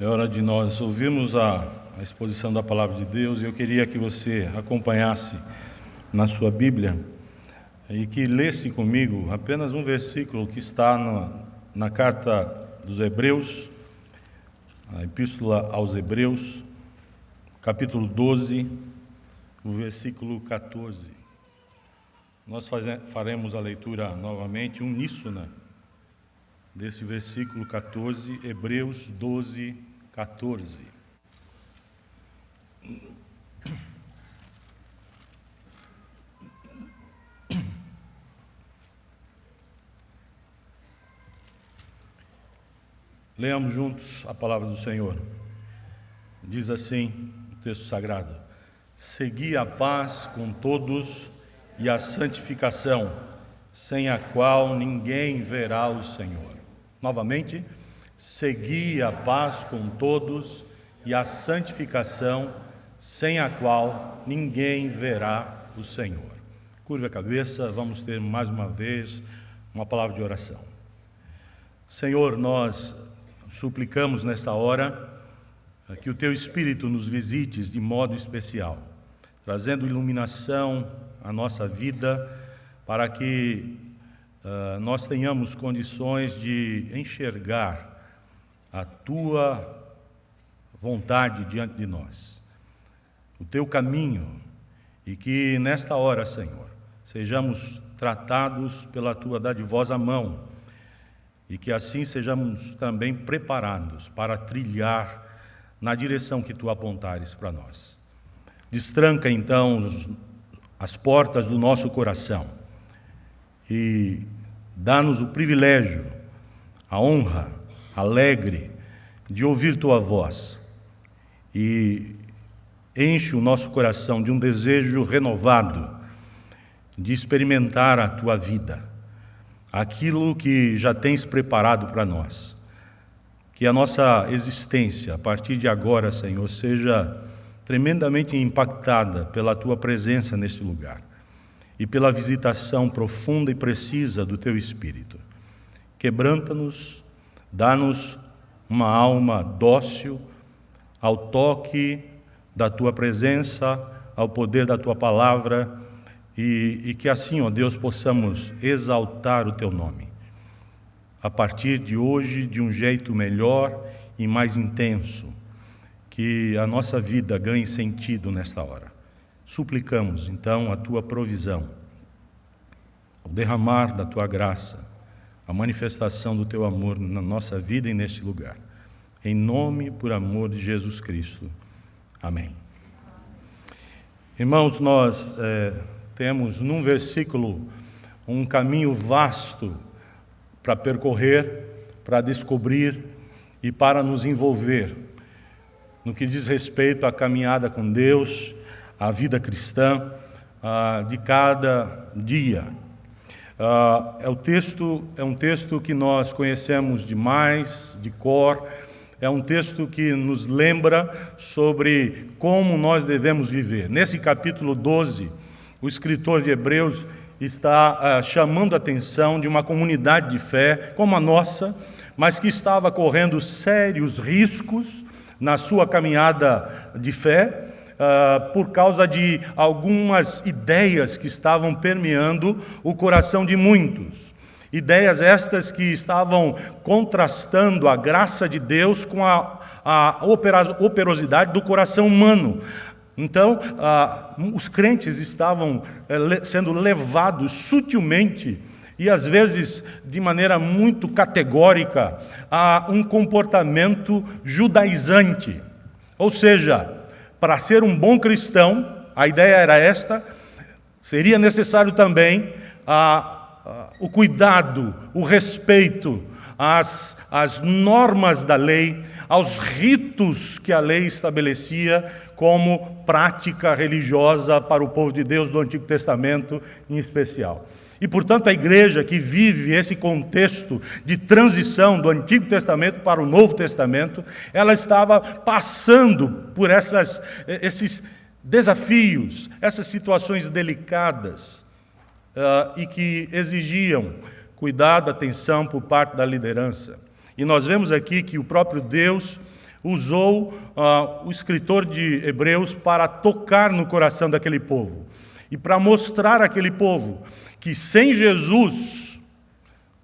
É hora de nós ouvirmos a exposição da Palavra de Deus, e eu queria que você acompanhasse na sua Bíblia e que lesse comigo apenas um versículo que está na carta dos Hebreus, a Epístola aos Hebreus, capítulo 12, o versículo 14. Nós faremos a leitura novamente, uníssona, desse versículo 14, Hebreus 12, 14. Leamos juntos a palavra do Senhor. Diz assim o texto sagrado: segui a paz com todos e a santificação, sem a qual ninguém verá o Senhor. Novamente, segui a paz com todos e a santificação, sem a qual ninguém verá o Senhor. Curva a cabeça, vamos ter mais uma vez uma palavra de oração. Senhor, nós suplicamos nesta hora que o Teu Espírito nos visites de modo especial, trazendo iluminação à nossa vida, para que nós tenhamos condições de enxergar a Tua vontade diante de nós, o Teu caminho, e que nesta hora, Senhor, sejamos tratados pela Tua dadivosa mão, e que assim sejamos também preparados para trilhar na direção que Tu apontares para nós. Destranca então as portas do nosso coração e dá-nos o privilégio, a honra alegre de ouvir Tua voz, e enche o nosso coração de um desejo renovado de experimentar a Tua vida, aquilo que já tens preparado para nós. Que a nossa existência, a partir de agora, Senhor, seja tremendamente impactada pela Tua presença nesse lugar e pela visitação profunda e precisa do Teu Espírito. Quebranta-nos, dá-nos uma alma dócil ao toque da Tua presença, ao poder da Tua palavra, e que assim, ó Deus, possamos exaltar o Teu nome, a partir de hoje, de um jeito melhor e mais intenso, que a nossa vida ganhe sentido nesta hora. Suplicamos, então, a Tua provisão, o derramar da Tua graça, a manifestação do Teu amor na nossa vida e neste lugar. Em nome e por amor de Jesus Cristo. Amém. Irmãos, nós temos num versículo um caminho vasto para percorrer, para descobrir e para nos envolver no que diz respeito à caminhada com Deus, à vida cristã de cada dia. É um texto que nós conhecemos demais, de cor. É um texto que nos lembra sobre como nós devemos viver. Nesse capítulo 12, o escritor de Hebreus está chamando a atenção de uma comunidade de fé como a nossa, mas que estava correndo sérios riscos na sua caminhada de fé, por causa de algumas ideias que estavam permeando o coração de muitos. Ideias estas que estavam contrastando a graça de Deus com a operosidade do coração humano. Então, os crentes estavam sendo levados sutilmente e às vezes de maneira muito categórica a um comportamento judaizante. Ou seja, para ser um bom cristão, a ideia era esta, seria necessário também o cuidado, o respeito às normas da lei, aos ritos que a lei estabelecia como prática religiosa para o povo de Deus do Antigo Testamento em especial. E, portanto, a igreja que vive esse contexto de transição do Antigo Testamento para o Novo Testamento, ela estava passando por esses desafios, essas situações delicadas, e que exigiam cuidado, atenção por parte da liderança. E nós vemos aqui que o próprio Deus usou o escritor de Hebreus para tocar no coração daquele povo e para mostrar àquele povo que sem Jesus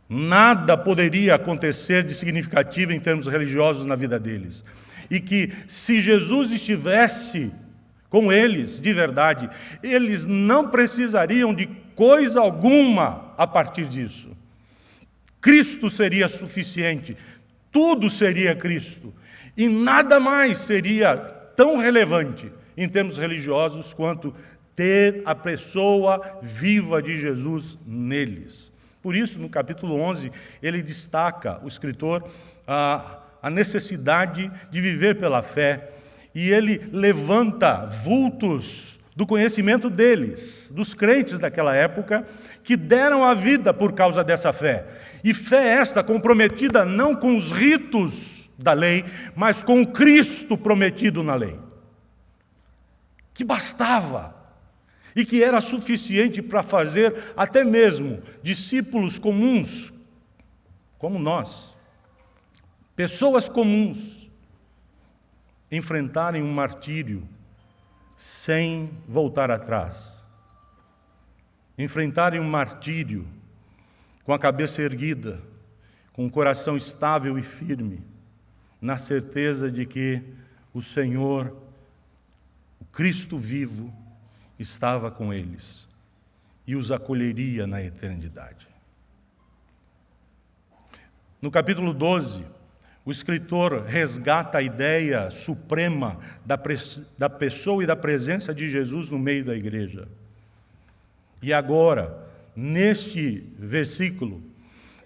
nada poderia acontecer de significativo em termos religiosos na vida deles. E que se Jesus estivesse com eles de verdade, eles não precisariam de coisa alguma a partir disso. Cristo seria suficiente, tudo seria Cristo. E nada mais seria tão relevante em termos religiosos quanto ter a pessoa viva de Jesus neles. Por isso, no capítulo 11, ele destaca, o escritor, a necessidade de viver pela fé, e ele levanta vultos do conhecimento deles, dos crentes daquela época, que deram a vida por causa dessa fé. E fé esta comprometida não com os ritos da lei, mas com o Cristo prometido na lei, que bastava e que era suficiente para fazer até mesmo discípulos comuns, como nós, pessoas comuns, enfrentarem um martírio sem voltar atrás, enfrentarem um martírio com a cabeça erguida, com o coração estável e firme, na certeza de que o Senhor, o Cristo vivo, estava com eles e os acolheria na eternidade. No capítulo 12, o escritor resgata a ideia suprema da pessoa e da presença de Jesus no meio da igreja. E agora, neste versículo,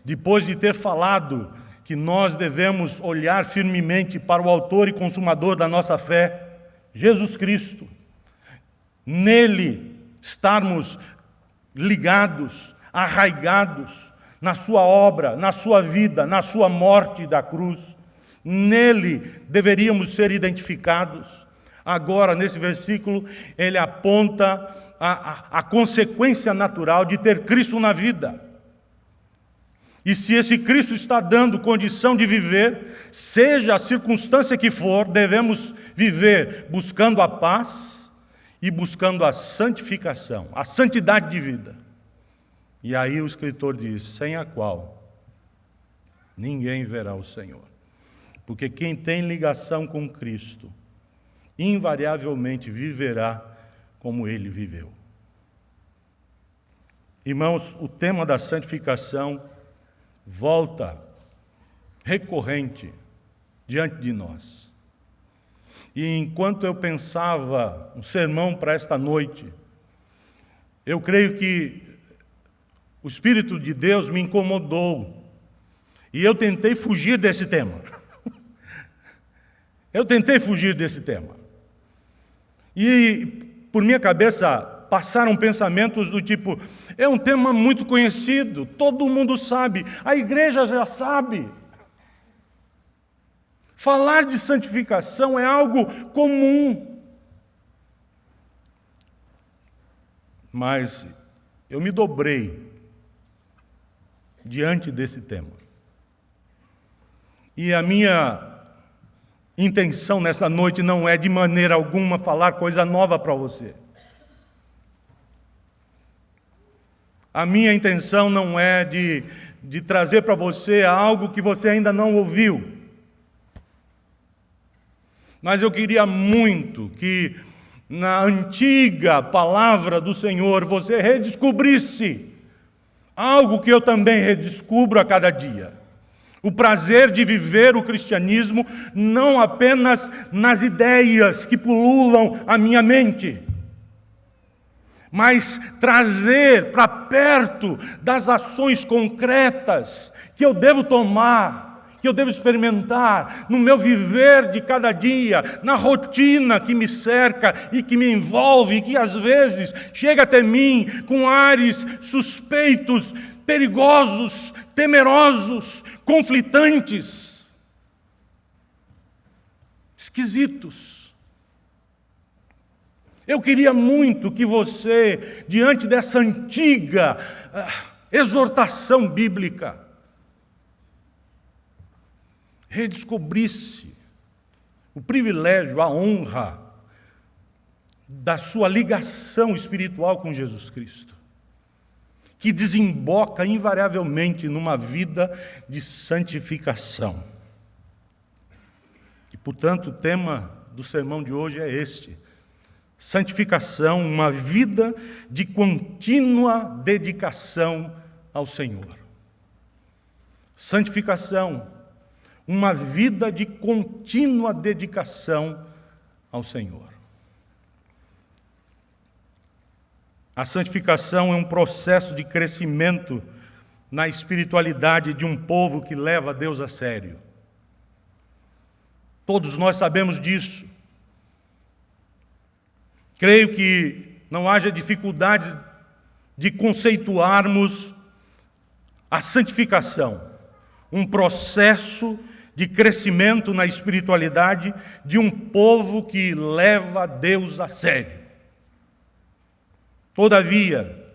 depois de ter falado que nós devemos olhar firmemente para o autor e consumador da nossa fé, Jesus Cristo, nele estarmos ligados, arraigados na sua obra, na sua vida, na sua morte da cruz, nele deveríamos ser identificados. Agora, nesse versículo, ele aponta a consequência natural de ter Cristo na vida. E se esse Cristo está dando condição de viver, seja a circunstância que for, devemos viver buscando a paz e buscando a santificação, a santidade de vida. E aí o escritor diz, sem a qual ninguém verá o Senhor. Porque quem tem ligação com Cristo, invariavelmente viverá como ele viveu. Irmãos, o tema da santificação volta recorrente diante de nós. E enquanto eu pensava um sermão para esta noite, eu creio que o Espírito de Deus me incomodou e eu tentei fugir desse tema. Eu tentei fugir desse tema. E por minha cabeça passaram pensamentos do tipo, é um tema muito conhecido, todo mundo sabe, a igreja já sabe. Falar de santificação é algo comum. Mas eu me dobrei diante desse tema. E a minha intenção nessa noite não é de maneira alguma falar coisa nova para você. A minha intenção não é de trazer para você algo que você ainda não ouviu. Mas eu queria muito que na antiga palavra do Senhor você redescobrisse algo que eu também redescubro a cada dia. O prazer de viver o cristianismo não apenas nas ideias que pululam a minha mente, mas trazer para perto das ações concretas que eu devo tomar, que eu devo experimentar no meu viver de cada dia, na rotina que me cerca e que me envolve, e que às vezes chega até mim com ares suspeitos, perigosos, temerosos, conflitantes, esquisitos. Eu queria muito que você, diante dessa antiga exortação bíblica, redescobrisse o privilégio, a honra da sua ligação espiritual com Jesus Cristo, que desemboca invariavelmente numa vida de santificação. E, portanto, o tema do sermão de hoje é este: santificação, uma vida de contínua dedicação ao Senhor. Santificação, uma vida de contínua dedicação ao Senhor. A santificação é um processo de crescimento na espiritualidade de um povo que leva Deus a sério. Todos nós sabemos disso. Creio que não haja dificuldade de conceituarmos a santificação, um processo de crescimento na espiritualidade de um povo que leva Deus a sério. Todavia,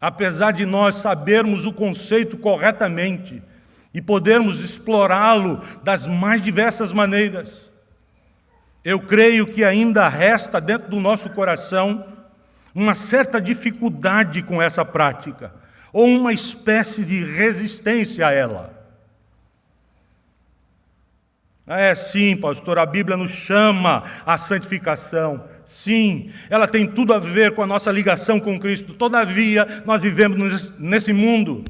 apesar de nós sabermos o conceito corretamente e podermos explorá-lo das mais diversas maneiras, eu creio que ainda resta dentro do nosso coração uma certa dificuldade com essa prática, ou uma espécie de resistência a ela. Sim, pastor, a Bíblia nos chama à santificação. Sim, ela tem tudo a ver com a nossa ligação com Cristo. Todavia, nós vivemos nesse mundo.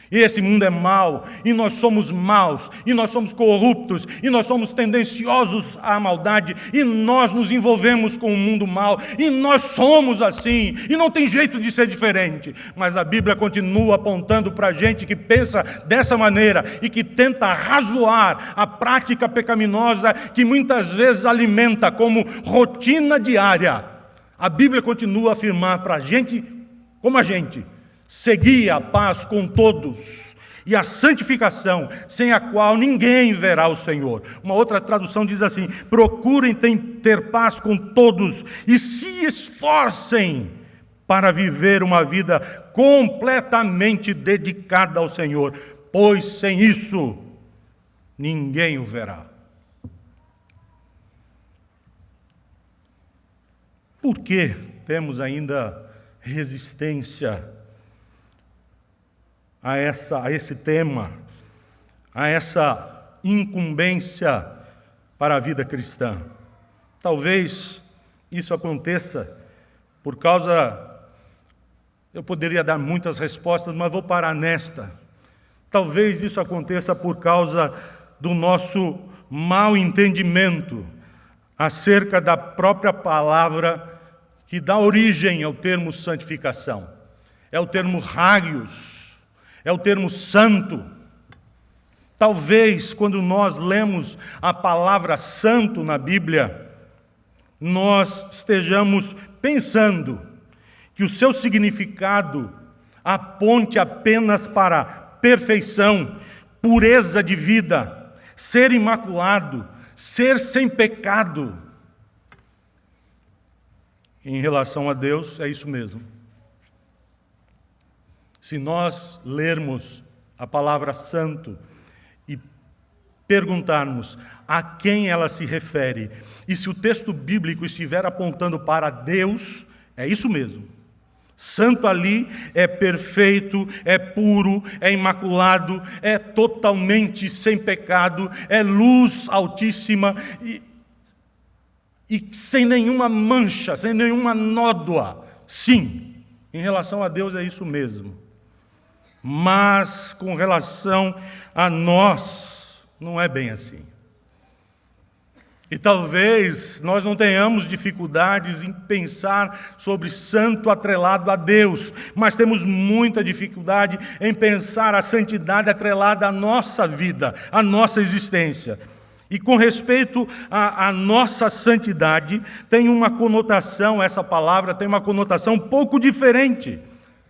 E esse mundo é mau, e nós somos maus, e nós somos corruptos, e nós somos tendenciosos à maldade, e nós nos envolvemos com o mundo mau, e nós somos assim, e não tem jeito de ser diferente. Mas a Bíblia continua apontando para a gente que pensa dessa maneira e que tenta arrazoar a prática pecaminosa que muitas vezes alimenta como rotina diária. A Bíblia continua a afirmar para a gente, como a gente, segui a paz com todos e a santificação, sem a qual ninguém verá o Senhor. Uma outra tradução diz assim: procurem ter paz com todos e se esforcem para viver uma vida completamente dedicada ao Senhor, pois sem isso ninguém o verá. Por que temos ainda resistência a esse tema, a essa incumbência para a vida cristã? Talvez isso aconteça por causa... Eu poderia dar muitas respostas, mas vou parar nesta. Talvez isso aconteça por causa do nosso mau entendimento acerca da própria palavra que dá origem ao termo santificação. É o termo hagios. É o termo santo. Talvez, quando nós lemos a palavra santo na Bíblia, nós estejamos pensando que o seu significado aponte apenas para perfeição, pureza de vida, ser imaculado, ser sem pecado. Em relação a Deus, é isso mesmo. Se nós lermos a palavra santo e perguntarmos a quem ela se refere, e se o texto bíblico estiver apontando para Deus, é isso mesmo. Santo ali é perfeito, é puro, é imaculado, é totalmente sem pecado, é luz altíssima e sem nenhuma mancha, sem nenhuma nódoa. Sim, em relação a Deus é isso mesmo. Mas com relação a nós, não é bem assim. E talvez nós não tenhamos dificuldades em pensar sobre santo atrelado a Deus, mas temos muita dificuldade em pensar a santidade atrelada à nossa vida, à nossa existência. E com respeito à nossa santidade, tem uma conotação, essa palavra tem uma conotação um pouco diferente.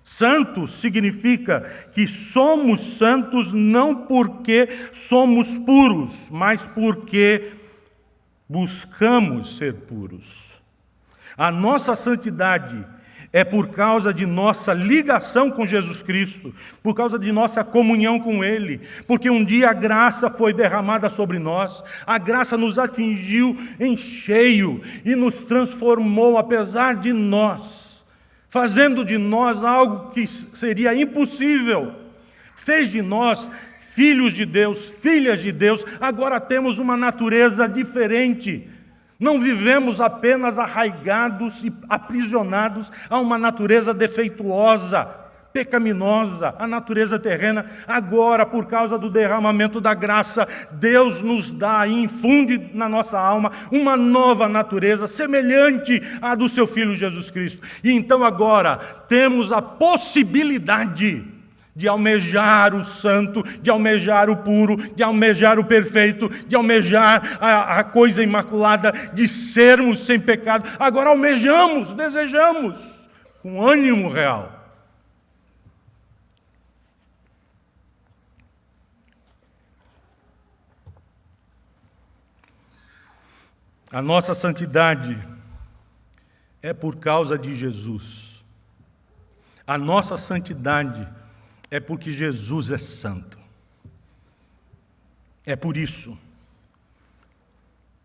Santo significa que somos santos não porque somos puros, mas porque buscamos ser puros. A nossa santidade é por causa de nossa ligação com Jesus Cristo, por causa de nossa comunhão com Ele, porque um dia a graça foi derramada sobre nós, a graça nos atingiu em cheio e nos transformou, apesar de nós, fazendo de nós algo que seria impossível, fez de nós filhos de Deus, filhas de Deus. Agora temos uma natureza diferente. Não vivemos apenas arraigados e aprisionados a uma natureza defeituosa, pecaminosa, a natureza terrena. Agora, por causa do derramamento da graça, Deus nos dá e infunde na nossa alma uma nova natureza, semelhante à do seu Filho Jesus Cristo. E então agora temos a possibilidade de almejar o santo, de almejar o puro, de almejar o perfeito, de almejar a coisa imaculada, de sermos sem pecado. Agora almejamos, desejamos, com ânimo real. A nossa santidade é por causa de Jesus. A nossa santidade é porque Jesus é santo. É por isso.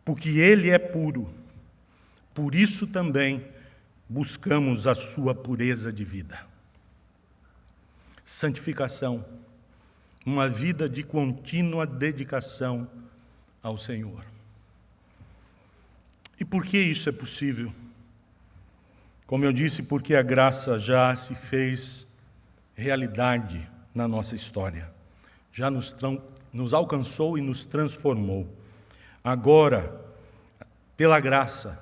Porque Ele é puro. Por isso também buscamos a sua pureza de vida. Santificação, uma vida de contínua dedicação ao Senhor. E por que isso é possível? Como eu disse, porque a graça já se fez realidade na nossa história. Já nos alcançou e nos transformou. Agora, pela graça,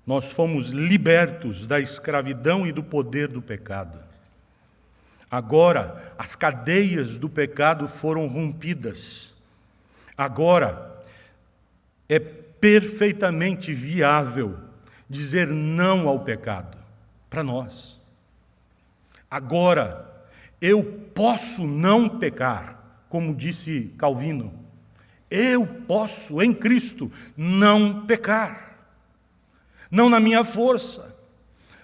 nós fomos libertos da escravidão e do poder do pecado. Agora, as cadeias do pecado foram rompidas. Agora, é perfeitamente viável dizer não ao pecado para nós. Agora, eu posso não pecar, como disse Calvino. Eu posso, em Cristo, não pecar. Não na minha força,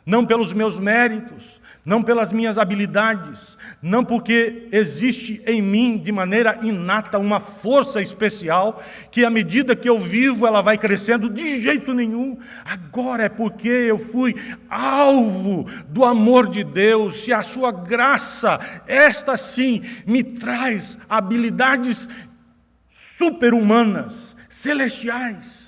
não pelos meus méritos, não pelas minhas habilidades, não porque existe em mim de maneira inata uma força especial que à medida que eu vivo ela vai crescendo, de jeito nenhum. Agora é porque eu fui alvo do amor de Deus e a sua graça, esta sim, me traz habilidades super-humanas, celestiais.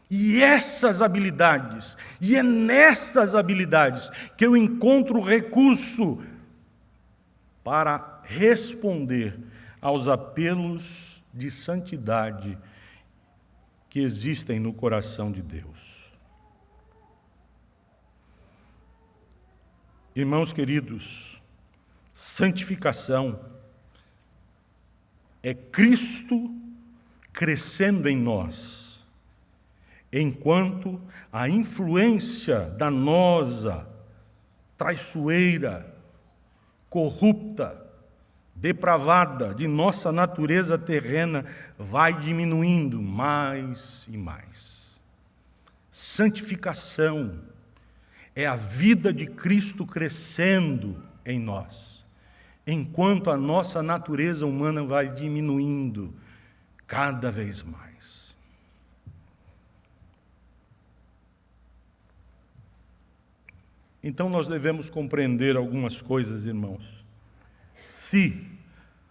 E essas habilidades, e é nessas habilidades que eu encontro recurso para responder aos apelos de santidade que existem no coração de Deus. Irmãos queridos, santificação é Cristo crescendo em nós, enquanto a influência danosa, traiçoeira, corrupta, depravada de nossa natureza terrena vai diminuindo mais e mais. Santificação é a vida de Cristo crescendo em nós, enquanto a nossa natureza humana vai diminuindo cada vez mais. Então nós devemos compreender algumas coisas, irmãos. Se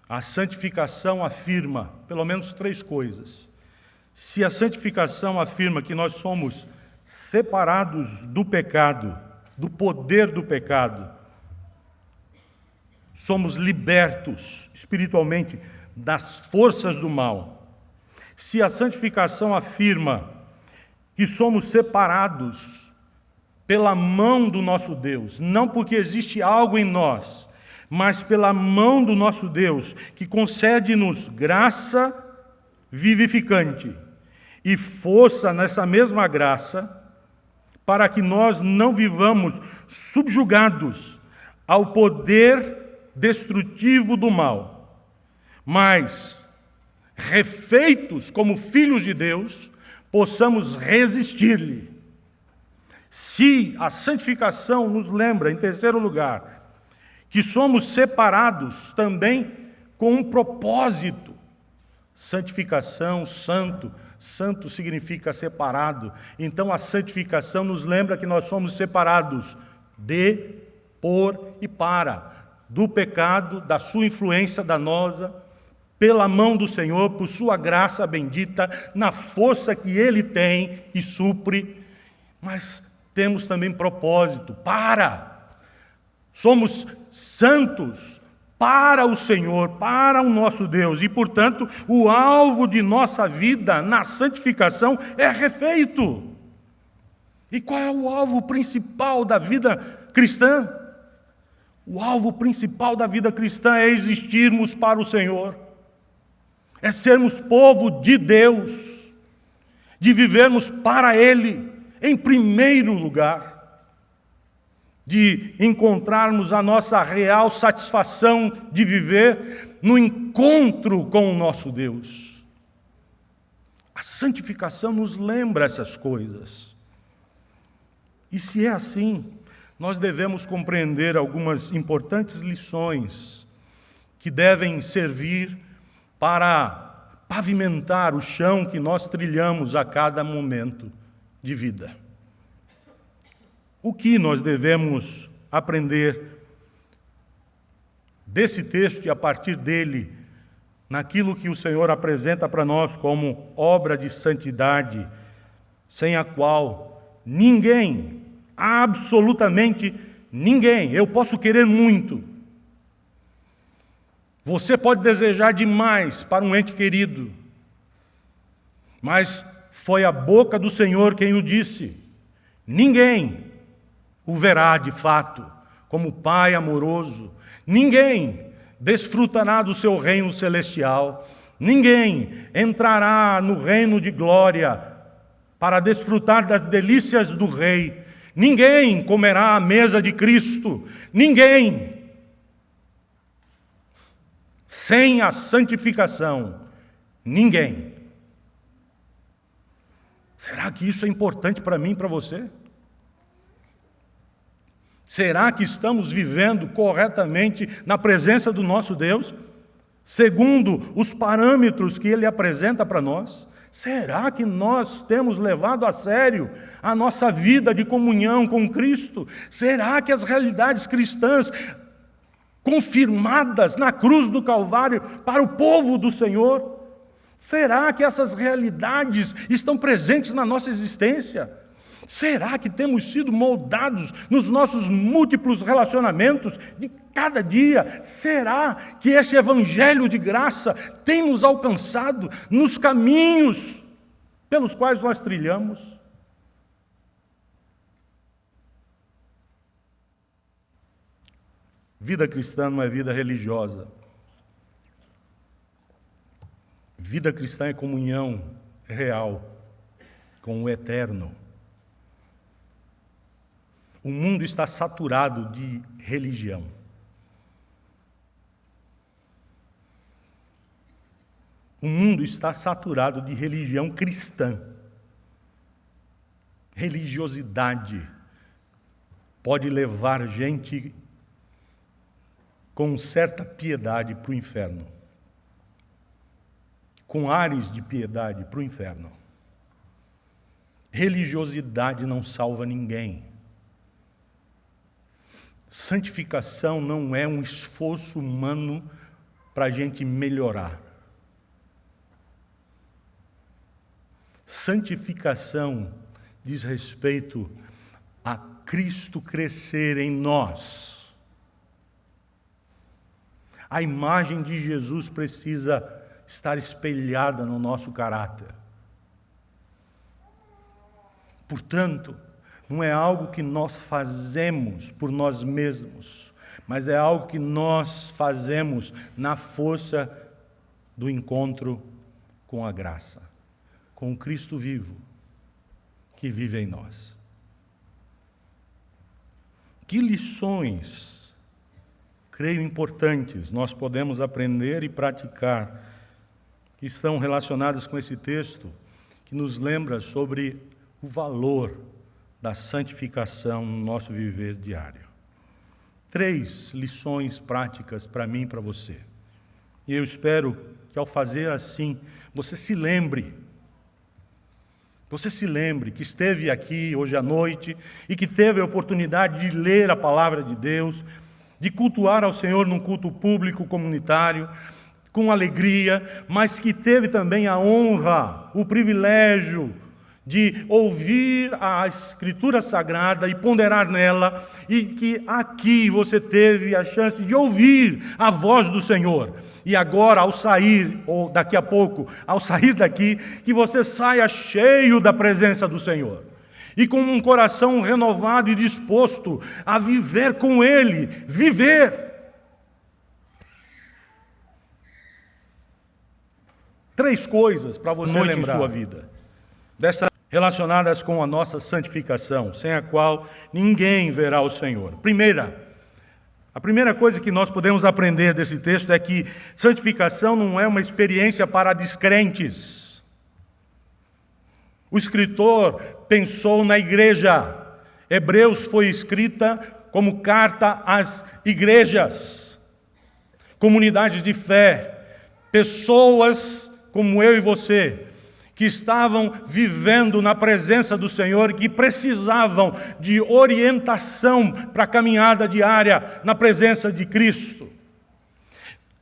a santificação afirma, pelo menos 3 coisas. Se a santificação afirma que nós somos separados do pecado, do poder do pecado, somos libertos espiritualmente das forças do mal. Se a santificação afirma que somos separados pela mão do nosso Deus, não porque existe algo em nós, mas pela mão do nosso Deus, que concede-nos graça vivificante e força nessa mesma graça, para que nós não vivamos subjugados ao poder destrutivo do mal, mas, refeitos como filhos de Deus, possamos resistir-lhe. Se a santificação nos lembra, em terceiro lugar, que somos separados também com um propósito. Santificação, santo, santo significa separado. Então a santificação nos lembra que nós somos separados de, por e para, do pecado, da sua influência danosa, pela mão do Senhor, por sua graça bendita, na força que Ele tem e supre. Mas temos também propósito, somos santos para o Senhor, para o nosso Deus, e portanto o alvo de nossa vida na santificação é refeito. E qual é o alvo principal da vida cristã? O alvo principal da vida cristã é existirmos para o Senhor, é sermos povo de Deus, de vivermos para Ele, em primeiro lugar, de encontrarmos a nossa real satisfação de viver no encontro com o nosso Deus. A santificação nos lembra essas coisas. E se é assim, nós devemos compreender algumas importantes lições que devem servir para pavimentar o chão que nós trilhamos a cada momento de vida. O que nós devemos aprender desse texto e a partir dele, naquilo que o Senhor apresenta para nós como obra de santidade, sem a qual ninguém, absolutamente ninguém, eu posso querer muito, você pode desejar demais para um ente querido, mas foi a boca do Senhor quem o disse. Ninguém o verá de fato como Pai amoroso. Ninguém desfrutará do seu reino celestial. Ninguém entrará no reino de glória para desfrutar das delícias do Rei. Ninguém comerá à mesa de Cristo. Ninguém. Sem a santificação, ninguém. Será que isso é importante para mim e para você? Será que estamos vivendo corretamente na presença do nosso Deus, segundo os parâmetros que Ele apresenta para nós? Será que nós temos levado a sério a nossa vida de comunhão com Cristo? Será que as realidades cristãs confirmadas na cruz do Calvário para o povo do Senhor, será que essas realidades estão presentes na nossa existência? Será que temos sido moldados nos nossos múltiplos relacionamentos de cada dia? Será que esse evangelho de graça tem nos alcançado nos caminhos pelos quais nós trilhamos? Vida cristã não é vida religiosa. Vida cristã é comunhão real com o eterno. O mundo está saturado de religião. O mundo está saturado de religião cristã. Religiosidade pode levar gente com certa piedade para o inferno. Com ares de piedade para o inferno. Religiosidade não salva ninguém. Santificação não é um esforço humano para a gente melhorar. Santificação diz respeito a Cristo crescer em nós. A imagem de Jesus precisa estar espelhada no nosso caráter. Portanto, não é algo que nós fazemos por nós mesmos, mas é algo que nós fazemos na força do encontro com a graça, com o Cristo vivo, que vive em nós. Que lições, creio, importantes nós podemos aprender e praticar, que estão relacionadas com esse texto, que nos lembra sobre o valor da santificação no nosso viver diário. 3 lições práticas para mim e para você. E eu espero que ao fazer assim, você se lembre que esteve aqui hoje à noite e que teve a oportunidade de ler a palavra de Deus, de cultuar ao Senhor num culto público, comunitário, com alegria, mas que teve também a honra, o privilégio de ouvir a Escritura Sagrada e ponderar nela, e que aqui você teve a chance de ouvir a voz do Senhor. E agora, ao sair, ou daqui a pouco, ao sair daqui, que você saia cheio da presença do Senhor. E com um coração renovado e disposto a viver com Ele, viver. 3 coisas para você lembrar em sua vida, relacionadas com a nossa santificação, sem a qual ninguém verá o Senhor. A primeira coisa que nós podemos aprender desse texto é que santificação não é uma experiência para descrentes. O escritor pensou na igreja. Hebreus foi escrita como carta às igrejas, comunidades de fé, pessoas como eu e você, que estavam vivendo na presença do Senhor, que precisavam de orientação para a caminhada diária na presença de Cristo.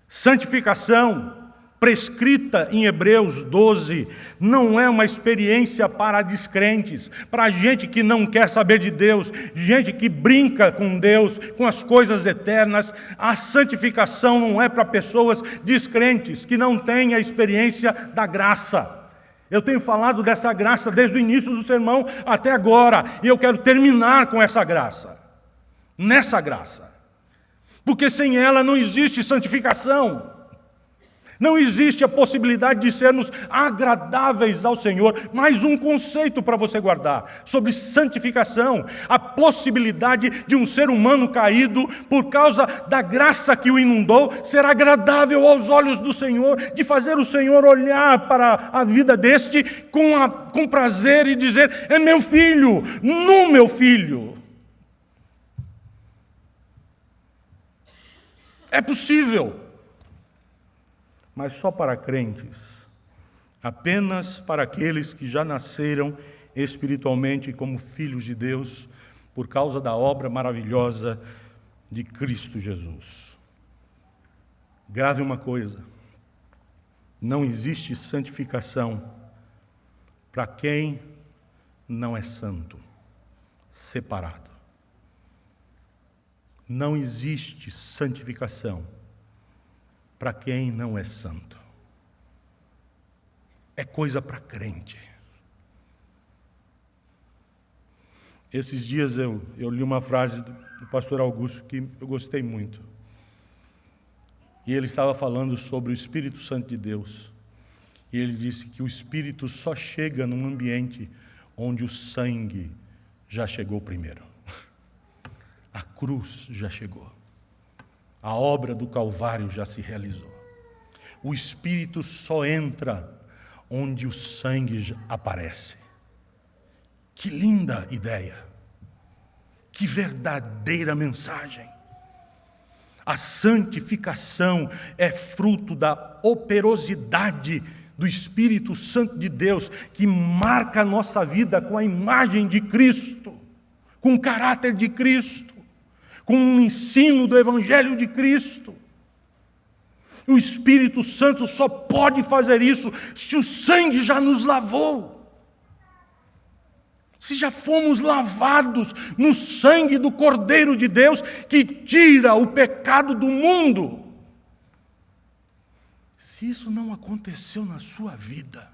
Santificação, prescrita em Hebreus 12, não é uma experiência para descrentes, para gente que não quer saber de Deus, gente que brinca com Deus, com as coisas eternas. A santificação não é para pessoas descrentes, que não têm a experiência da graça. Eu tenho falado dessa graça desde o início do sermão até agora, e eu quero terminar com essa graça, nessa graça, porque sem ela não existe santificação, não existe a possibilidade de sermos agradáveis ao Senhor. Mais um conceito para você guardar sobre santificação: a possibilidade de um ser humano caído, por causa da graça que o inundou, ser agradável aos olhos do Senhor, de fazer o Senhor olhar para a vida deste com prazer e dizer: é meu filho, no meu filho. É possível. Mas só para crentes, apenas para aqueles que já nasceram espiritualmente como filhos de Deus, por causa da obra maravilhosa de Cristo Jesus. Grave uma coisa: não existe santificação para quem não é santo, separado. Não existe santificação para quem não é santo. É coisa para crente. Esses dias eu li uma frase do pastor Augusto que eu gostei muito. E ele estava falando sobre o Espírito Santo de Deus. E ele disse que o Espírito só chega num ambiente onde o sangue já chegou primeiro. A cruz já chegou. A obra do Calvário já se realizou. O Espírito só entra onde o sangue aparece. Que linda ideia! Que verdadeira mensagem! A santificação é fruto da operosidade do Espírito Santo de Deus, que marca a nossa vida com a imagem de Cristo, com o caráter de Cristo, com o ensino do Evangelho de Cristo. O Espírito Santo só pode fazer isso se o sangue já nos lavou. Se já fomos lavados no sangue do Cordeiro de Deus, que tira o pecado do mundo. Se isso não aconteceu na sua vida,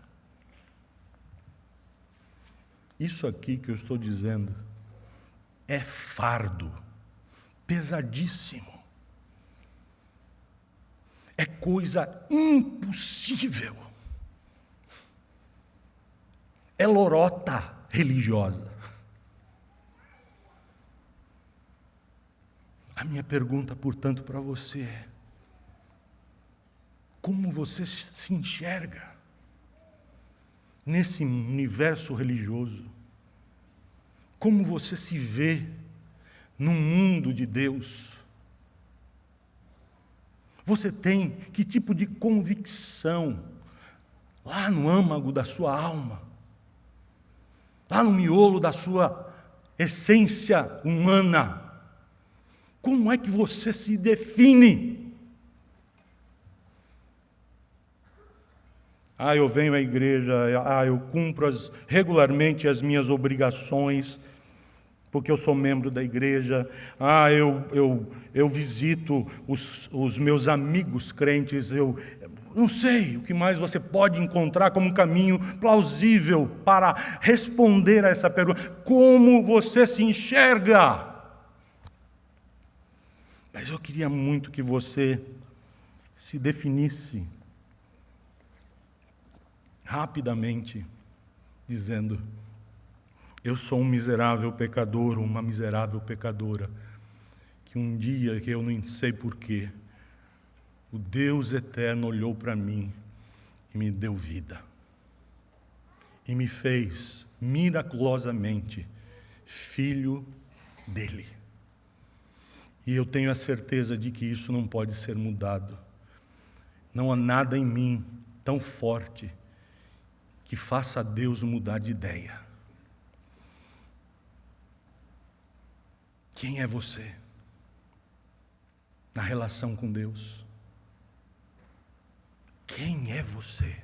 isso aqui que eu estou dizendo é fardo pesadíssimo. É coisa impossível. É lorota religiosa. A minha pergunta, portanto, para você é: como você se enxerga nesse universo religioso? Como você se vê no mundo de Deus? Você tem que tipo de convicção lá no âmago da sua alma, lá no miolo da sua essência humana? Como é que você se define? Eu venho à igreja, eu cumpro regularmente as minhas obrigações, porque eu sou membro da igreja. Eu visito os meus amigos crentes. Eu não sei o que mais você pode encontrar como um caminho plausível para responder a essa pergunta. Como você se enxerga? Mas eu queria muito que você se definisse rapidamente, dizendo: eu sou um miserável pecador, uma miserável pecadora, que um dia, que eu não sei porquê, o Deus eterno olhou para mim e me deu vida. E me fez miraculosamente filho dele. E eu tenho a certeza de que isso não pode ser mudado. Não há nada em mim tão forte que faça Deus mudar de ideia. Quem é você na relação com Deus? Quem é você?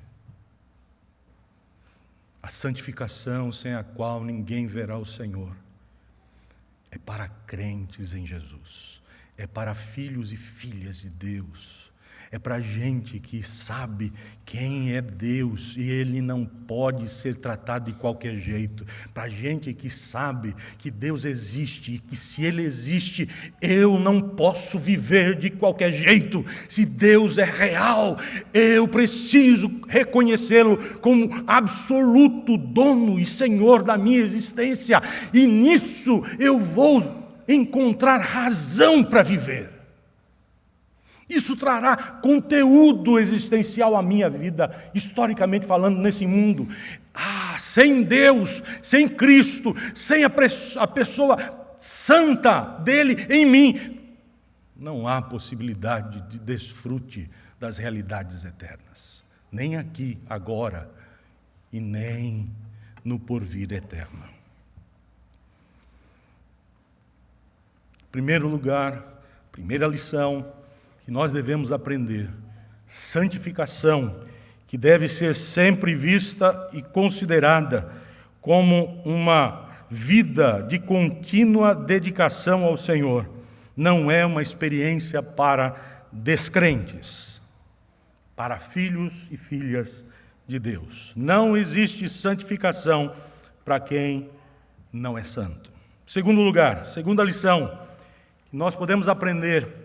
A santificação sem a qual ninguém verá o Senhor é para crentes em Jesus, é para filhos e filhas de Deus, é para gente que sabe quem é Deus e Ele não pode ser tratado de qualquer jeito, para gente que sabe que Deus existe e que se Ele existe, eu não posso viver de qualquer jeito. Se Deus é real, eu preciso reconhecê-lo como absoluto dono e Senhor da minha existência, e nisso eu vou encontrar razão para viver. Isso trará conteúdo existencial à minha vida, historicamente falando, nesse mundo. Sem Deus, sem Cristo, sem a pessoa santa dele em mim, não há possibilidade de desfrute das realidades eternas. Nem aqui, agora, e nem no porvir eterno. Em primeiro lugar, primeira lição que nós devemos aprender: santificação, que deve ser sempre vista e considerada como uma vida de contínua dedicação ao Senhor, não é uma experiência para descrentes, para filhos e filhas de Deus. Não existe santificação para quem não é santo. Segundo lugar, segunda lição que nós podemos aprender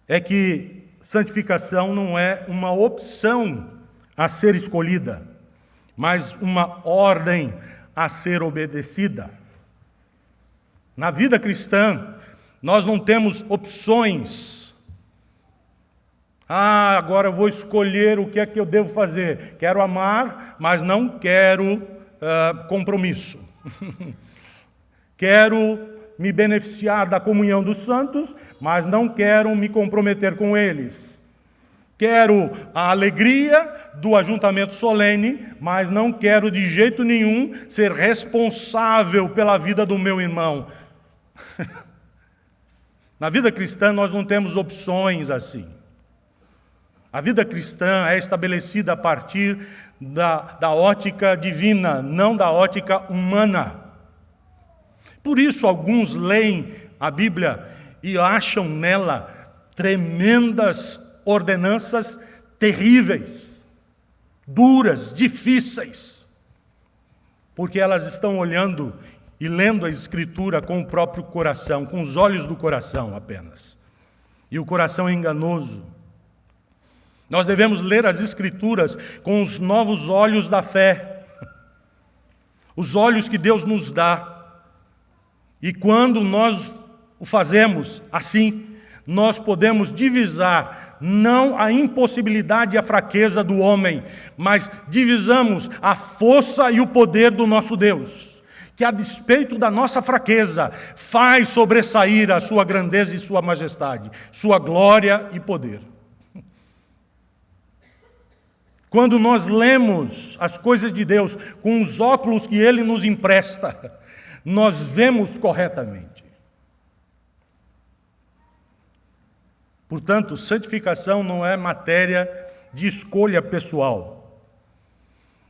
é que santificação não é uma opção a ser escolhida, mas uma ordem a ser obedecida. Na vida cristã, nós não temos opções. Agora eu vou escolher o que é que eu devo fazer. Quero amar, mas não quero compromisso. Quero me beneficiar da comunhão dos santos, mas não quero me comprometer com eles. Quero a alegria do ajuntamento solene, mas não quero de jeito nenhum ser responsável pela vida do meu irmão. Na vida cristã nós não temos opções assim. A vida cristã é estabelecida a partir da ótica divina, não da ótica humana. Por isso, alguns leem a Bíblia e acham nela tremendas ordenanças terríveis, duras, difíceis, porque elas estão olhando e lendo a Escritura com o próprio coração, com os olhos do coração apenas. E o coração é enganoso. Nós devemos ler as Escrituras com os novos olhos da fé, os olhos que Deus nos dá. E quando nós o fazemos assim, nós podemos divisar não a impossibilidade e a fraqueza do homem, mas divisamos a força e o poder do nosso Deus, que a despeito da nossa fraqueza, faz sobressair a sua grandeza e sua majestade, sua glória e poder. Quando nós lemos as coisas de Deus com os óculos que Ele nos empresta, nós vemos corretamente. Portanto, santificação não é matéria de escolha pessoal.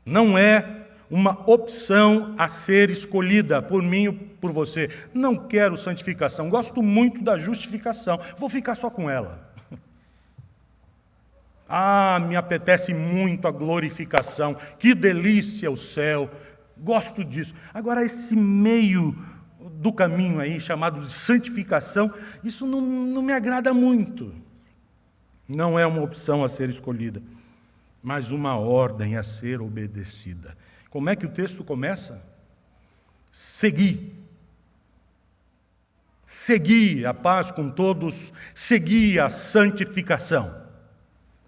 Não é uma opção a ser escolhida por mim ou por você. Não quero santificação, gosto muito da justificação, vou ficar só com ela. Me apetece muito a glorificação, que delícia o céu, gosto disso. Agora, esse meio do caminho aí, chamado de santificação, isso não me agrada muito. Não é uma opção a ser escolhida, mas uma ordem a ser obedecida. Como é que o texto começa? Segui. Segui a paz com todos, segui a santificação,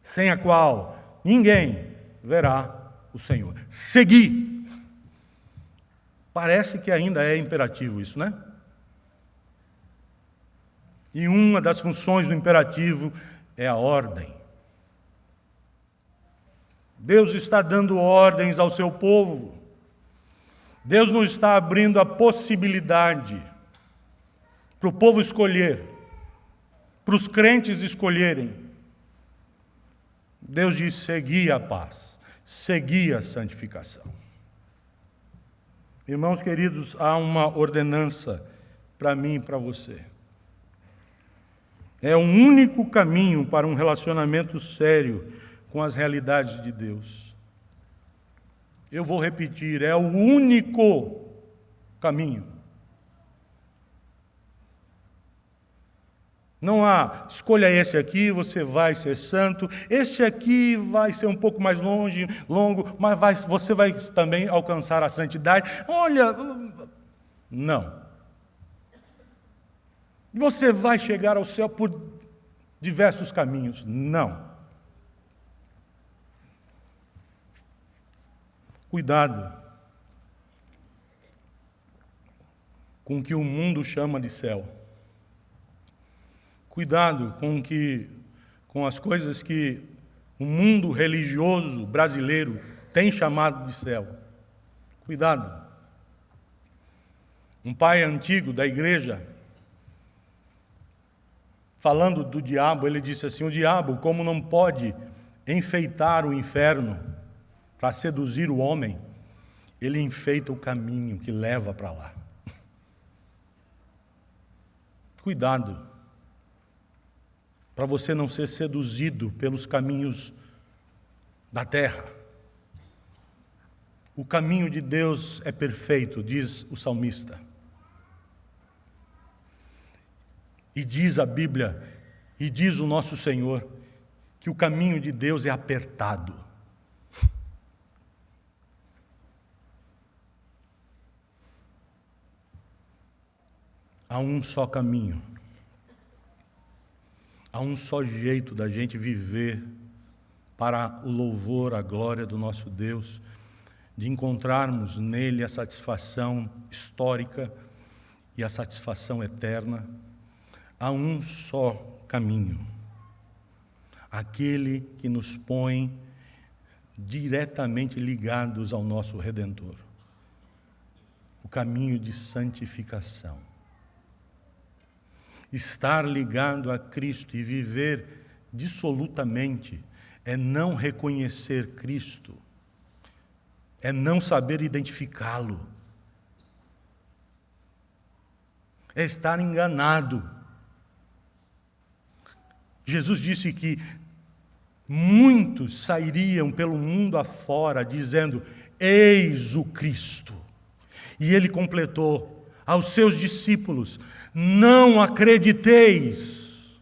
sem a qual ninguém verá o Senhor. Segui. Parece que ainda é imperativo isso, né? E uma das funções do imperativo é a ordem. Deus está dando ordens ao seu povo. Deus não está abrindo a possibilidade para o povo escolher, para os crentes escolherem. Deus diz: segui a paz, segui a santificação. Irmãos queridos, há uma ordenança para mim e para você. É o único caminho para um relacionamento sério com as realidades de Deus. Eu vou repetir, é o único caminho. Não há, escolha esse aqui, você vai ser santo, esse aqui vai ser um pouco mais longo, mas você vai também alcançar a santidade. Olha, não. Você vai chegar ao céu por diversos caminhos. Não. Cuidado com o que o mundo chama de céu. Cuidado com as coisas que o mundo religioso brasileiro tem chamado de céu. Cuidado. Um pai antigo da igreja, falando do diabo, ele disse assim: o diabo, como não pode enfeitar o inferno para seduzir o homem, ele enfeita o caminho que leva para lá. Cuidado, para você não ser seduzido pelos caminhos da terra. O caminho de Deus é perfeito, diz o salmista. E diz a Bíblia, e diz o nosso Senhor, que o caminho de Deus é apertado. Há um só caminho. Há um só jeito da gente viver para o louvor, a glória do nosso Deus, de encontrarmos nele a satisfação histórica e a satisfação eterna. Há um só caminho, aquele que nos põe diretamente ligados ao nosso Redentor, o caminho de santificação. Estar ligado a Cristo e viver dissolutamente é não reconhecer Cristo, é não saber identificá-lo, é estar enganado. Jesus disse que muitos sairiam pelo mundo afora dizendo: eis o Cristo. E ele completou aos seus discípulos: não acrediteis.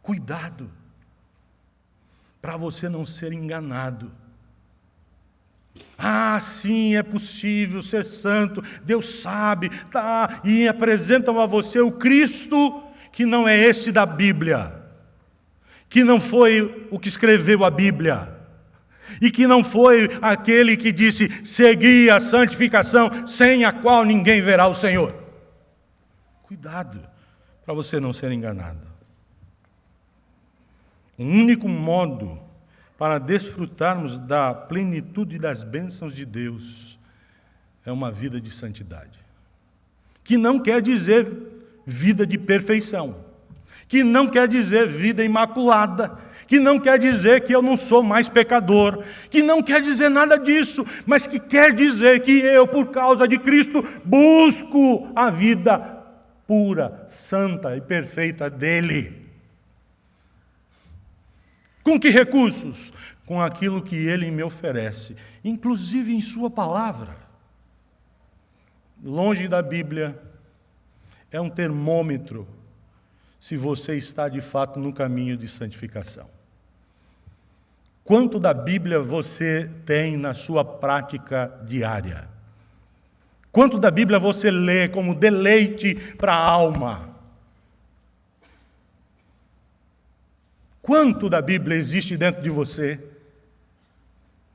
Cuidado, para você não ser enganado. Sim, é possível ser santo, Deus sabe, e apresentam a você o Cristo que não é esse da Bíblia, que não foi o que escreveu a Bíblia, e que não foi aquele que disse: segui a santificação, sem a qual ninguém verá o Senhor. Cuidado para você não ser enganado. O único modo para desfrutarmos da plenitude das bênçãos de Deus é uma vida de santidade, que não quer dizer vida de perfeição, que não quer dizer vida imaculada, que não quer dizer que eu não sou mais pecador, que não quer dizer nada disso, mas que quer dizer que eu, por causa de Cristo, busco a vida pura, santa e perfeita dele. Com que recursos? Com aquilo que ele me oferece, inclusive em sua palavra. Longe da Bíblia, é um termômetro se você está de fato no caminho de santificação. Quanto da Bíblia você tem na sua prática diária? Quanto da Bíblia você lê como deleite para a alma? Quanto da Bíblia existe dentro de você?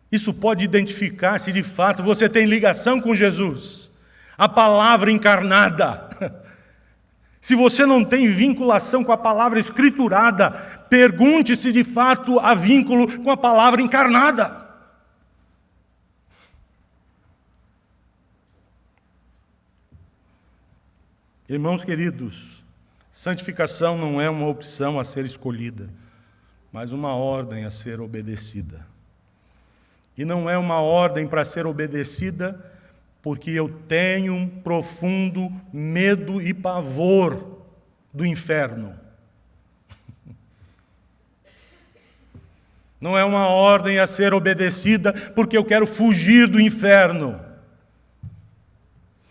Isso pode identificar se de fato você tem ligação com Jesus, a palavra encarnada. Se você não tem vinculação com a palavra escriturada, pergunte se de fato há vínculo com a palavra encarnada. Irmãos queridos, santificação não é uma opção a ser escolhida, mas uma ordem a ser obedecida. E não é uma ordem para ser obedecida porque eu tenho um profundo medo e pavor do inferno. Não é uma ordem a ser obedecida porque eu quero fugir do inferno.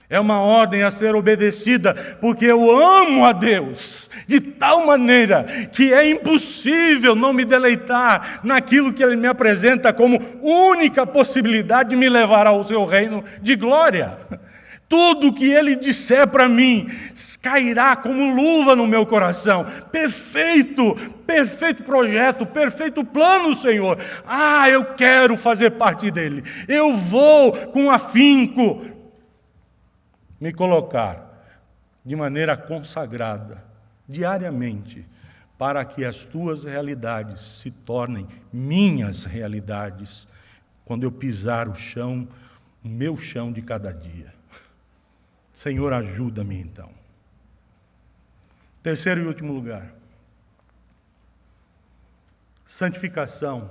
É uma ordem a ser obedecida porque eu amo a Deus de tal maneira que é impossível não me deleitar naquilo que Ele me apresenta como única possibilidade de me levar ao seu reino de glória. Tudo que Ele disser para mim cairá como luva no meu coração. Perfeito, perfeito projeto, perfeito plano, Senhor. Eu quero fazer parte dele. Eu vou com afinco me colocar de maneira consagrada, diariamente, para que as tuas realidades se tornem minhas realidades, quando eu pisar o chão, o meu chão de cada dia. Senhor, ajuda-me então. Terceiro e último lugar. Santificação.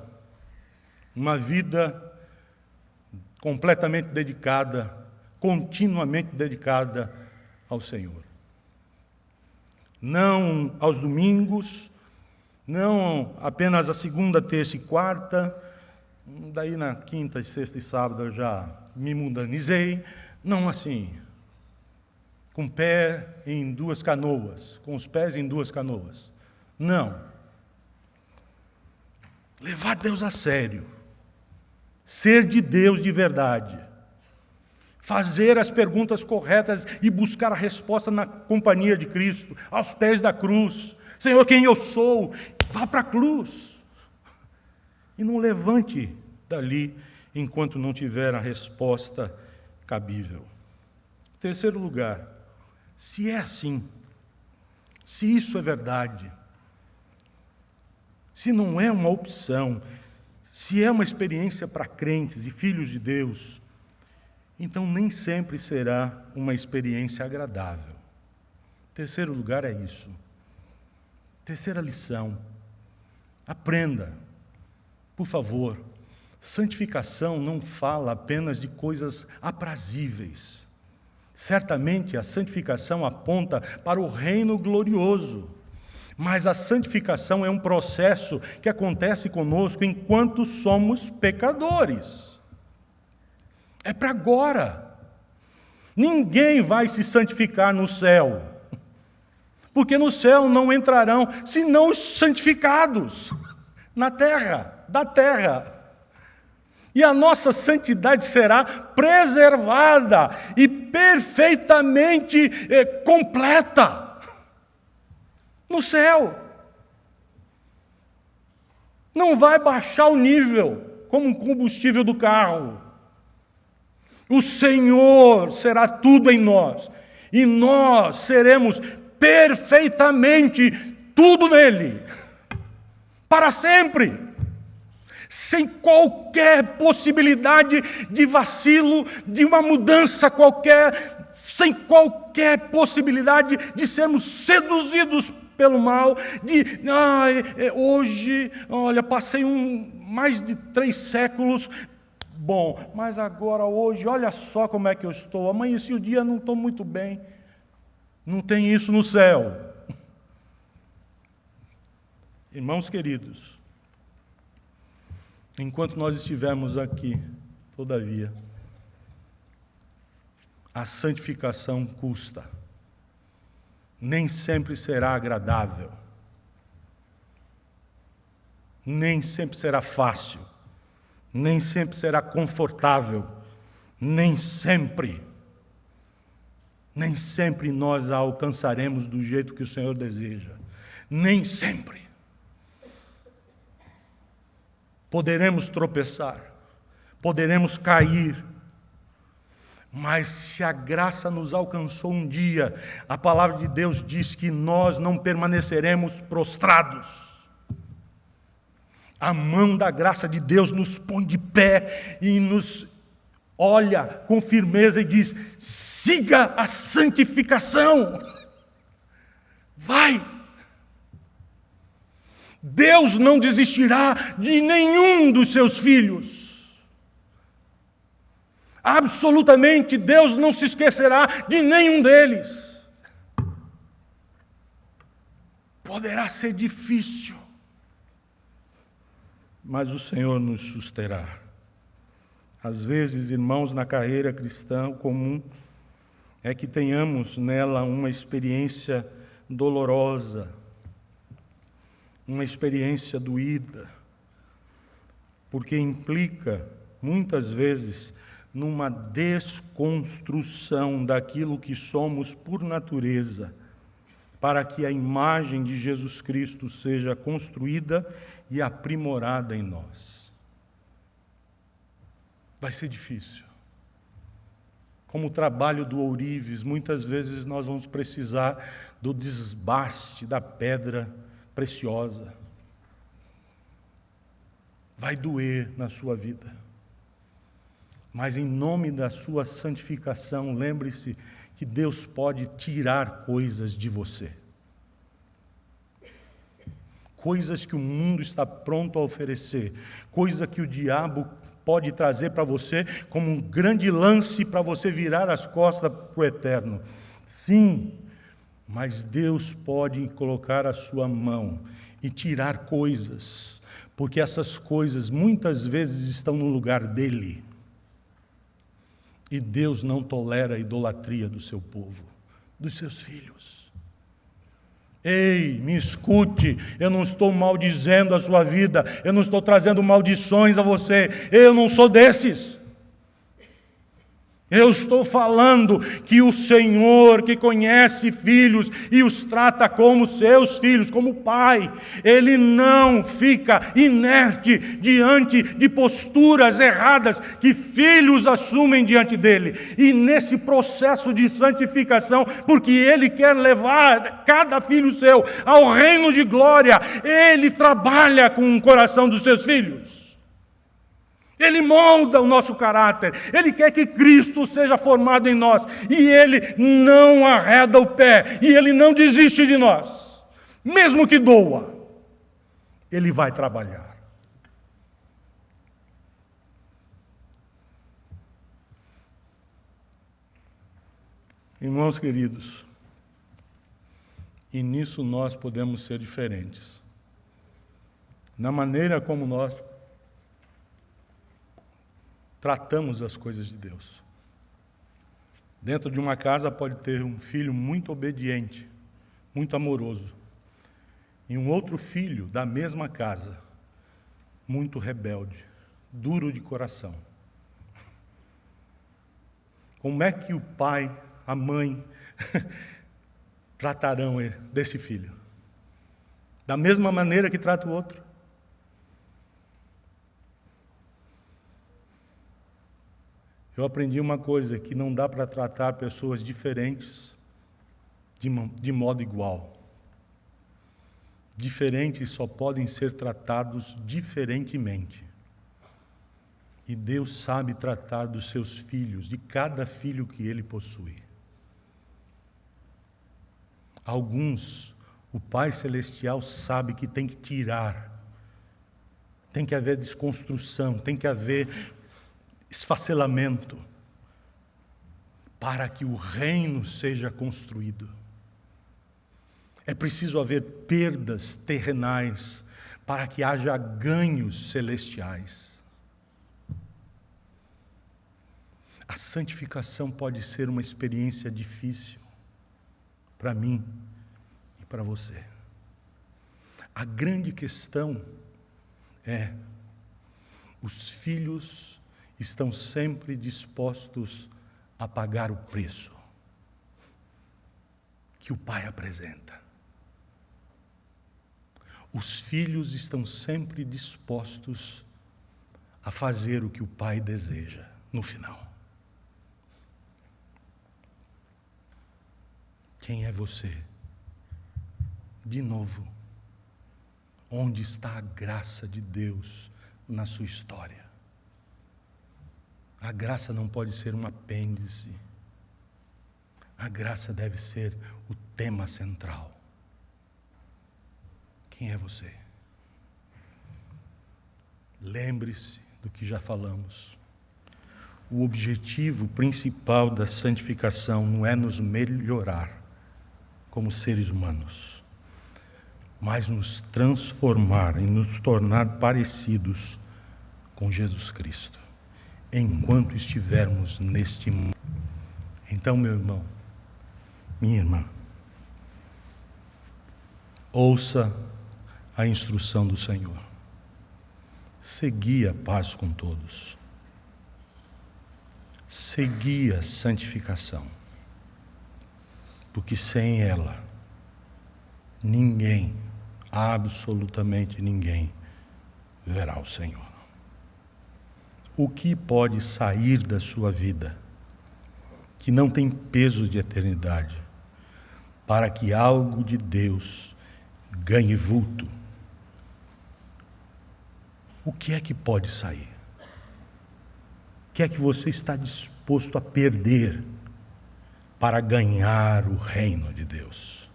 Uma vida completamente dedicada, continuamente dedicada ao Senhor. Não aos domingos, não apenas a segunda, terça e quarta, daí na quinta, sexta e sábado eu já me mundanizei, não assim, com o pé em duas canoas, com os pés em duas canoas. Não. Levar Deus a sério, ser de Deus de verdade, fazer as perguntas corretas e buscar a resposta na companhia de Cristo, aos pés da cruz. Senhor, quem eu sou? Vá para a cruz. E não levante dali enquanto não tiver a resposta cabível. Terceiro lugar, se é assim, se isso é verdade, se não é uma opção, se é uma experiência para crentes e filhos de Deus, então nem sempre será uma experiência agradável. Terceiro lugar é isso. Terceira lição. Aprenda, por favor. Santificação não fala apenas de coisas aprazíveis. Certamente a santificação aponta para o reino glorioso. Mas a santificação é um processo que acontece conosco enquanto somos pecadores. É para agora. Ninguém vai se santificar no céu, porque no céu não entrarão senão os santificados na terra, da terra. E a nossa santidade será preservada e perfeitamente completa no céu. Não vai baixar o nível. como um combustível do carro. O Senhor será tudo em nós. E nós seremos perfeitamente tudo nele. Para sempre. Sem qualquer possibilidade de vacilo, de uma mudança qualquer, sem qualquer possibilidade de sermos seduzidos pelo mal, hoje, olha, passei mais de 3 séculos, bom, mas agora hoje, olha só como é que eu estou, amanheci o dia, não estou muito bem. Não tem isso no céu. Irmãos queridos, enquanto nós estivermos aqui, todavia, a santificação custa. Nem sempre será agradável. Nem sempre será fácil. Nem sempre será confortável. Nem sempre nós a alcançaremos do jeito que o Senhor deseja. Nem sempre. Poderemos tropeçar, poderemos cair, mas se a graça nos alcançou um dia, a palavra de Deus diz que nós não permaneceremos prostrados. A mão da graça de Deus nos põe de pé e nos olha com firmeza e diz: siga a santificação. Vai! Deus não desistirá de nenhum dos seus filhos. Absolutamente, Deus não se esquecerá de nenhum deles. Poderá ser difícil, mas o Senhor nos susterá. Às vezes, irmãos, na carreira cristã, o comum é que tenhamos nela uma experiência dolorosa, uma experiência doída, porque implica, muitas vezes, numa desconstrução daquilo que somos por natureza, para que a imagem de Jesus Cristo seja construída e aprimorada em nós. Vai ser difícil. Como o trabalho do ourives, muitas vezes nós vamos precisar do desbaste da pedra preciosa. Vai doer na sua vida. Mas em nome da sua santificação, lembre-se que Deus pode tirar coisas de você. Coisas que o mundo está pronto a oferecer. Coisa que o diabo pode trazer para você como um grande lance para você virar as costas para o eterno. Sim, mas Deus pode colocar a sua mão e tirar coisas, porque essas coisas muitas vezes estão no lugar dele. E Deus não tolera a idolatria do seu povo, dos seus filhos. Ei, me escute, eu não estou maldizendo a sua vida, eu não estou trazendo maldições a você, eu não sou desses. Eu estou falando que o Senhor, que conhece filhos e os trata como seus filhos, como pai, Ele não fica inerte diante de posturas erradas que filhos assumem diante dele. E nesse processo de santificação, porque Ele quer levar cada filho seu ao reino de glória, Ele trabalha com o coração dos seus filhos. Ele molda o nosso caráter. Ele quer que Cristo seja formado em nós. E Ele não arreda o pé. E Ele não desiste de nós. Mesmo que doa, Ele vai trabalhar. Irmãos queridos, e nisso nós podemos ser diferentes. Na maneira como nós tratamos as coisas de Deus. Dentro de uma casa pode ter um filho muito obediente, muito amoroso, e um outro filho da mesma casa, muito rebelde, duro de coração. Como é que o pai, a mãe, tratarão desse filho? Da mesma maneira que trata o outro? Eu aprendi uma coisa, que não dá para tratar pessoas diferentes de modo igual. Diferentes só podem ser tratados diferentemente. E Deus sabe tratar dos seus filhos, de cada filho que Ele possui. Alguns, o Pai Celestial sabe que tem que tirar, tem que haver desconstrução, tem que haver esfacelamento, para que o reino seja construído. É preciso haver perdas terrenais, para que haja ganhos celestiais. A santificação pode ser uma experiência difícil para mim e para você. A grande questão é: os filhos estão sempre dispostos a pagar o preço que o pai apresenta. Os filhos estão sempre dispostos a fazer o que o pai deseja no final. Quem é você? De novo, onde está a graça de Deus na sua história? A graça não pode ser um apêndice. A graça deve ser o tema central. Quem é você? Lembre-se do que já falamos. O objetivo principal da santificação não é nos melhorar como seres humanos, mas nos transformar e nos tornar parecidos com Jesus Cristo, enquanto estivermos neste mundo. Então, meu irmão, minha irmã, ouça a instrução do Senhor. Segui a paz com todos. Segui a santificação. Porque sem ela, ninguém, absolutamente ninguém, verá o Senhor. O que pode sair da sua vida, que não tem peso de eternidade, para que algo de Deus ganhe vulto? O que é que pode sair? O que é que você está disposto a perder para ganhar o reino de Deus?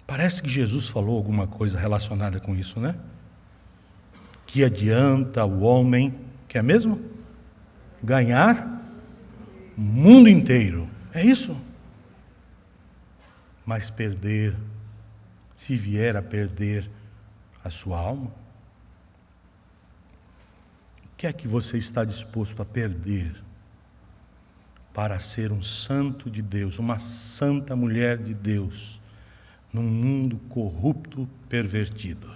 Parece que Jesus falou alguma coisa relacionada com isso, né? Que adianta o homem, que é mesmo? Ganhar o mundo inteiro. É isso? Mas perder, se vier a perder a sua alma? O que é que você está disposto a perder para ser um santo de Deus, uma santa mulher de Deus, num mundo corrupto, pervertido,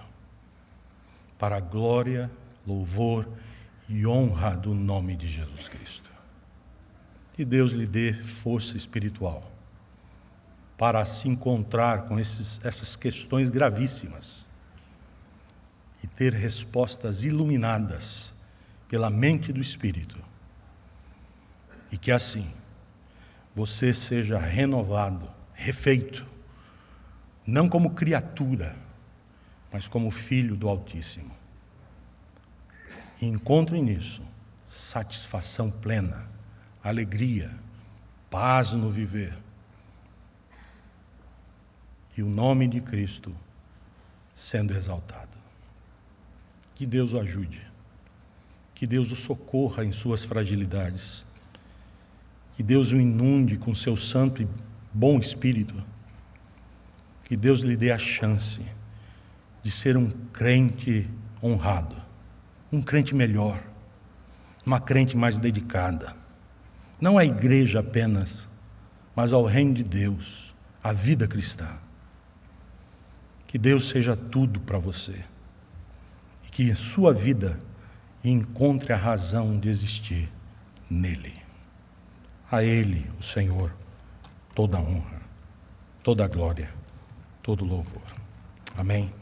para a glória, louvor e honra do nome de Jesus Cristo? Que Deus lhe dê força espiritual para se encontrar com essas questões gravíssimas e ter respostas iluminadas pela mente do Espírito. E que assim você seja renovado, refeito, não como criatura, mas como filho do Altíssimo. E encontre nisso satisfação plena, alegria, paz no viver. E o nome de Cristo sendo exaltado. Que Deus o ajude. Que Deus o socorra em suas fragilidades. Que Deus o inunde com seu santo e bom Espírito. Que Deus lhe dê a chance de ser um crente honrado, um crente melhor, uma crente mais dedicada. Não à igreja apenas, mas ao reino de Deus, à vida cristã. Que Deus seja tudo para você. E que sua vida encontre a razão de existir nele. A Ele, o Senhor, toda a honra, toda a glória, todo o louvor. Amém.